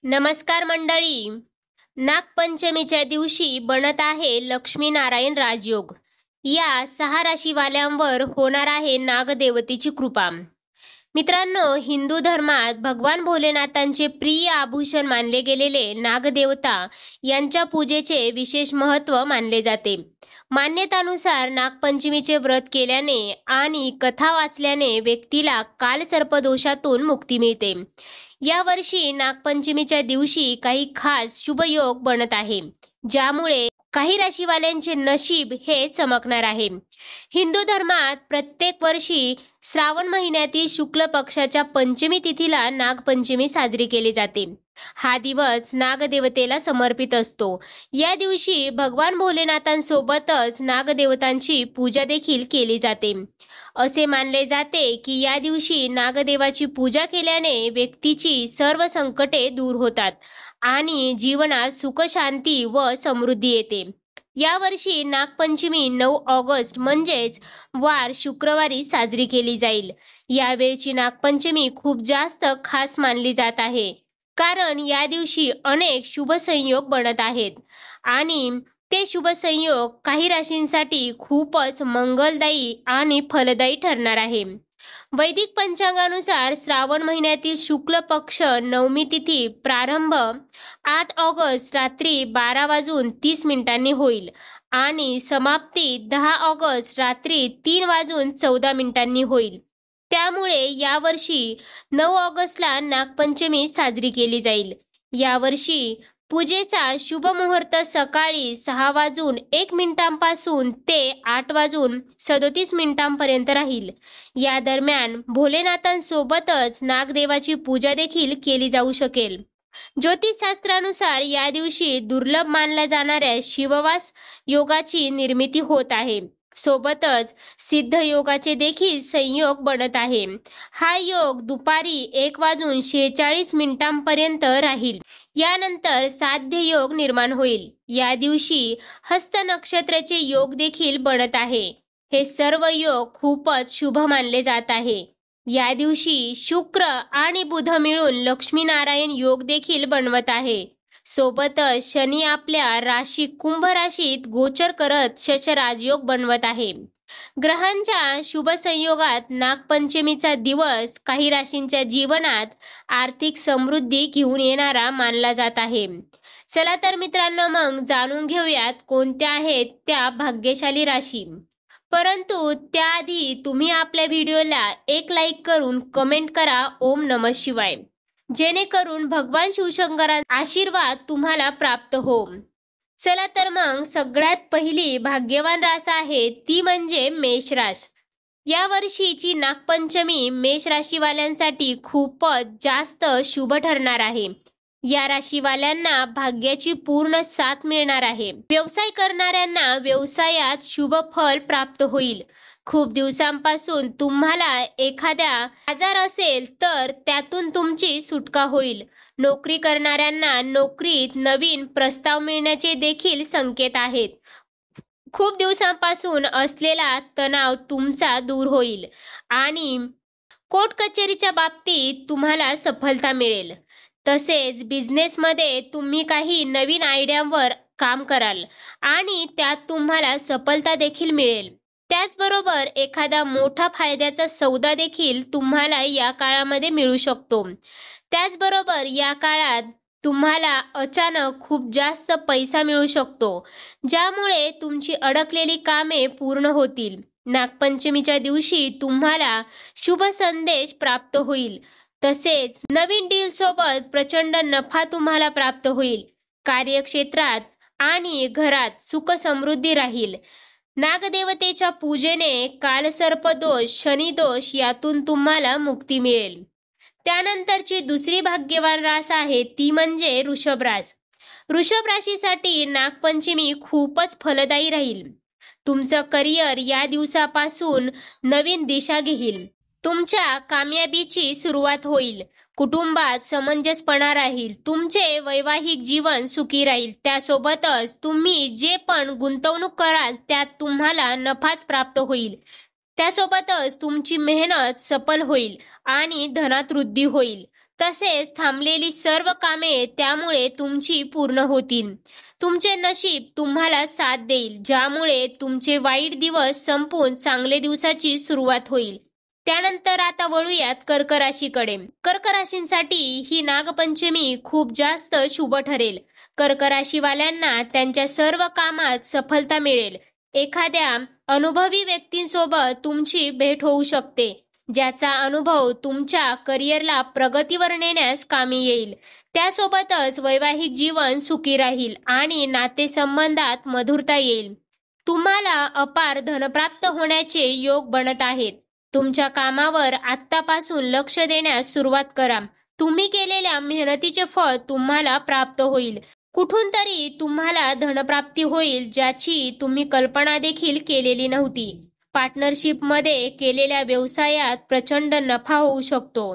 नमस्कार मंडळी. नागपंचमीच्या दिवशी बनत आहे लक्ष्मीनारायण राजयोग. या 6 राशीवाल्यांवर होणार आहे नागदेवतेची कृपा. मित्रांनो, हिंदू धर्मात भगवान भोलेनाथांचे प्रिय आभूषण मानले गेलेले नागदेवता यांच्या पूजेचे विशेष महत्त्व मानले जाते. मान्यतानुसार नागपंचमीचे व्रत केल्याने आणि कथा वाचल्याने व्यक्तीला कालसर्पदोषातून मुक्ती मिळते. यावर्षी नागपंचमीच्या दिवशी काही खास शुभयोग बनत आहे, ज्यामुळे काही राशीवाल्यांचे नशीब हे चमकणार आहे. हिंदू धर्मात प्रत्येक वर्षी श्रावण महिन्यातील शुक्ल पक्षाच्या पंचमी तिथीला नागपंचमी साजरी केली जाते. हा दिवस नागदेवतेला समर्पित असतो. या दिवशी भगवान भोलेनाथांसोबतच नागदेवतांची पूजा देखील केली जाते. असे मानले जाते की या दिवशी नागदेवाची पूजा केल्याने व्यक्तीची सर्व संकटे दूर होतात आणि जीवनात सुख, शांती व समृद्धी येते. यावर्षी नागपंचमी 9 ऑगस्ट म्हणजेच वार शुक्रवारी साजरी केली जाईल. यावेळची नागपंचमी खूप जास्त खास मानली जात आहे, कारण या दिवशी अनेक शुभ संयोग बनत आहेत आणि ते शुभ संयोग काही राशींसाठी खूपच मंगलदायी आणि फलदायी ठरणार आहे. वैदिक पंचांगानुसार श्रावण महिन्यातील शुक्ल पक्ष नवमी तिथी प्रारंभ 8 ऑगस्ट रात्री 12:30 होईल आणि समाप्ती 10 ऑगस्ट रात्री 3:14 होईल. त्यामुळे यावर्षी 9 ऑगस्टला नागपंचमी साजरी केली जाईल. यावर्षी पूजेचा शुभ मुहूर्त सकाळी 6:01 पासून ते 8:37 पर्यंत राहील. या दरम्यान भोलेनाथांसोबतच नागदेवाची पूजा देखील केली जाऊ शकेल. ज्योतिषशास्त्रानुसार या दिवशी दुर्लभ मानल्या जाणाऱ्या शिववास योगाची निर्मिती होत आहे. सोबतच सिद्ध योगाचे देखील संयोग बनत आहे. हा योग दुपारी 1:46 पर्यंत राहील. यानंतर साध्य योग निर्माण होईल. या दिवशी हस्त नक्षत्राचे योग देखील बनत आहे. हे सर्व योग खूपच शुभ मानले जात आहे. या दिवशी शुक्र आणि बुध मिळून लक्ष्मीनारायण योग देखील बनवत आहे. सोबतच शनी आपल्या राशी कुंभ राशीत गोचर करत शशराजयोग बनवत आहे. ग्रहांच्या शुभ संयोगात नागपंचमीचा दिवस काही राशींच्या जीवनात आर्थिक समृद्धी घेऊन येणारा मानला जात आहे. चला तर मित्रांनो, मग जाणून घेऊयात कोणत्या आहेत त्या भाग्यशाली राशी. परंतु त्याआधी तुम्ही आपल्या व्हिडिओला एक लाईक करून कमेंट करा ओम नमः शिवाय, जेणेकरून भगवान शिवशंकरांचा आशीर्वाद तुम्हाला प्राप्त हो. चला तर मग सगळ्यात पहिली भाग्यवान रास आहे ती म्हणजे मेष रास. या वर्षीची नागपंचमी मेष राशीवाल्यांसाठी खूपच जास्त शुभ ठरणार आहे. या राशीवाल्यांना भाग्याची पूर्ण साथ मिळणार आहे. व्यवसाय करणाऱ्यांना व्यवसायात शुभ फल प्राप्त होईल. खूप दिवसांपासून तुम्हाला एखाद्या आजार असेल तर त्यातून तुमची सुटका होईल. नोकरी करणाऱ्यांना नोकरीत नवीन प्रस्ताव मिळण्याचे देखील संकेत आहेत. खूप दिवसांपासून असलेला तणाव तुमचा दूर होईल आणि कोर्ट कचेरीच्या बाबतीत तुम्हाला सफलता मिळेल. तसेच बिझनेसमध्ये तुम्ही काही नवीन आयडियावर काम कराल आणि त्यात तुम्हाला सफलता देखील मिळेल. त्याचबरोबर एखादा मोठा फायद्याचा सौदा देखील तुम्हाला या काळामध्ये मिळू शकतो. त्याचबरोबर या काळात तुम्हाला अचानक खूप जास्त पैसा मिळू शकतो, ज्यामुळे तुमची अडकलेली कामे पूर्ण होतील. नागपंचमीच्या दिवशी तुम्हाला शुभ संदेश प्राप्त होईल. तसेच नवीन डील सोबत प्रचंड नफा तुम्हाला प्राप्त होईल. कार्यक्षेत्रात आणि घरात सुख समृद्धी राहील. नागदेवतेच्या पूजेने कालसर्पदोष, शनिदोष यातून तुम्हाला मुक्ती मिळेल. त्यानंतरची दुसरी भाग्यवान रास आहे ती म्हणजे वृषभ रास. वृषभ राशीसाठी नागपंचमी खूपच फलदायी राहील. तुमचं करिअर या दिवसापासून नवीन दिशा घेईल. तुमच्या कामयाबीची सुरुवात होईल. कुटुंबात समंजसपणा राहील. तुमचे वैवाहिक जीवन सुखी राहील. त्यासोबतच तुम्ही जे पण गुंतवणूक कराल त्यात तुम्हाला नफाच प्राप्त होईल. त्यासोबतच तुमची मेहनत सफल होईल आणि धनात वृद्धी होईल. तसेच थांबलेली सर्व कामे त्यामुळे तुमची पूर्ण होतील. तुमचे नशीब तुम्हाला साथ देईल, ज्यामुळे तुमचे वाईट दिवस संपून चांगले दिवसाची सुरुवात होईल. त्यानंतर आता वळूयात कर्क राशीकडे. कर्क राशींसाठी ही नागपंचमी खूप जास्त शुभ ठरेल. कर्क राशीवाल्यांना त्यांच्या सर्व कामात सफलता मिळेल. एखाद्या अनुभवी व्यक्तींसोबत तुमची भेट होऊ शकते, ज्याचा अनुभव तुमच्या करिअरला प्रगतीवर नेण्यास कामी येईल. त्यासोबतच वैवाहिक जीवन सुखी राहील आणि नातेसंबंधात मधुरता येईल. तुम्हाला अपार धनप्राप्त होण्याचे योग बनत आहेत. तुमच्या कामावर आत्तापासून लक्ष देण्यास सुरुवात करा. तुम्ही केलेल्या मेहनतीचे फळ तुम्हाला प्राप्त होईल. कुठून तरी तुम्हाला धनप्राप्ती होईल, ज्याची तुम्ही कल्पना देखील केलेली नव्हती. पार्टनरशिपमध्ये केलेल्या व्यवसायात प्रचंड नफा होऊ शकतो.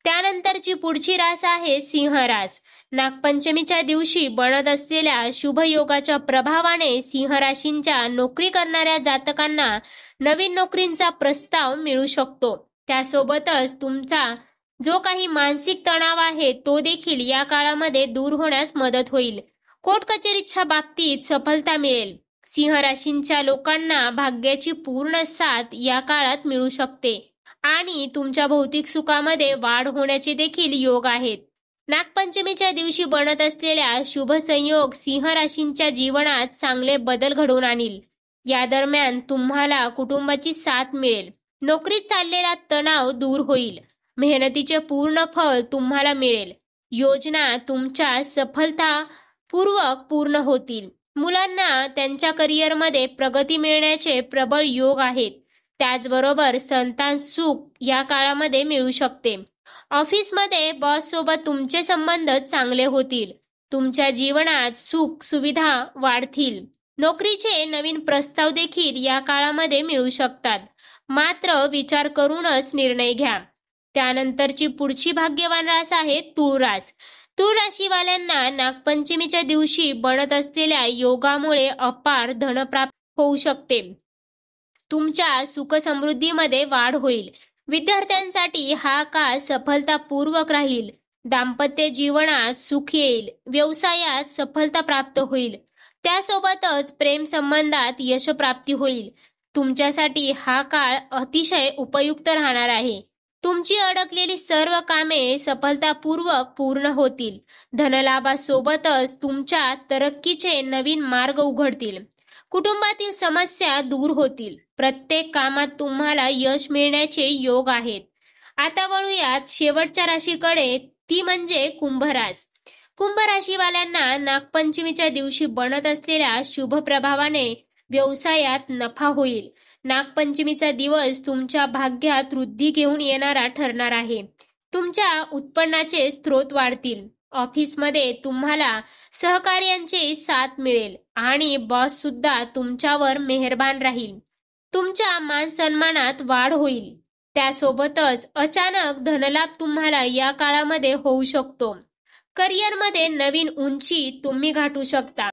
त्यानंतरची पुढची रास आहे सिंह रास. नागपंचमीच्या दिवशी बनत असलेल्या शुभयोगाच्या प्रभावाने सिंह राशींच्या नोकरी करणाऱ्या जातकांना नवीन नोकरींचा प्रस्ताव मिळू शकतो. त्यासोबतच तुमचा जो काही मानसिक तणाव आहे तो देखील या काळामध्ये दूर होण्यास मदत होईल. कोर्ट कचेरीच्या बाबतीत सफलता मिळेल. सिंह राशींच्या लोकांना भाग्याची पूर्ण साथ या काळात मिळू शकते आणि तुमच्या भौतिक सुखामध्ये वाढ होण्याचे देखील योग आहेत. नागपंचमीच्या दिवशी बनत असलेल्या शुभ संयोग सिंह राशींच्या जीवनात चांगले बदल घडवून आणील. या दरम्यान तुम्हाला कुटुंबाची साथ मिळेल. नोकरीत चाललेला तणाव दूर होईल. मेहनतीचे पूर्ण फळ तुम्हाला मिळेल. योजना तुमच्या सफलतापूर्वक पूर्ण होतील. मुलांना त्यांच्या करिअरमध्ये प्रगती मिळण्याचे प्रबळ योग आहेत. त्याचबरोबर संतान सुख या काळामध्ये मिळू शकते. ऑफिसमध्ये बॉस सोबत तुमचे संबंध चांगले होतील. तुमच्या जीवनात सुख सुविधा वाढतील. नोकरीचे नवीन प्रस्ताव देखील या काळामध्ये मिळू शकतात. मात्र विचार करूनच निर्णय घ्या. त्यानंतरची पुढची भाग्यवान रास आहे तुळ रास. तुळ राशीवाल्यांना नागपंचमीच्या दिवशी बनत असलेल्या योगामुळे अपार धनप्राप्त होऊ शकते. तुमच्या सुखसमृद्धीमध्ये वाढ होईल. विद्यार्थ्यांसाठी हा काळ सफलतापूर्वक राहील. दाम्पत्य जीवनात सुख येईल. व्यवसायात सफलता प्राप्त होईल. त्यासोबतच प्रेम संबंधात यशप्राप्ती होईल. तुमच्यासाठी हा काळ अतिशय उपयुक्त राहणार आहे. तुमची अडकलेली सर्व कामे सफलतापूर्वक पूर्ण होतील. धनलाभासोबतच तुमच्या तरक्कीचे नवीन मार्ग उघडतील. कुटुंबातील समस्या दूर होतील. प्रत्येक कामात तुम्हाला यश मिळण्याचे योग आहेत. आता वळूयात शेवटच्या राशीकडे, ती म्हणजे कुंभ रास. कुंभ राशीवाल्यांना नागपंचमीच्या दिवशी बनत असलेल्या शुभ प्रभावाने व्यवसायात नफा होईल. नागपंचमीचा दिवस तुमच्या भाग्यात वृद्धी घेऊन येणारा ठरणार आहे. तुमच्या उत्पन्नाचे स्रोत वाढतील. ऑफिसमध्ये तुम्हाला सहकार्यांची साथ मिळेल आणि बॉस सुद्धा तुमच्यावर मेहरबान राहील. तुमच्या मान सन्मानात वाढ होईल. त्यासोबतच अचानक धनलाभ तुम्हाला या काळामध्ये होऊ शकतो. करिअरमध्ये नवीन उंची तुम्ही गाठू शकता.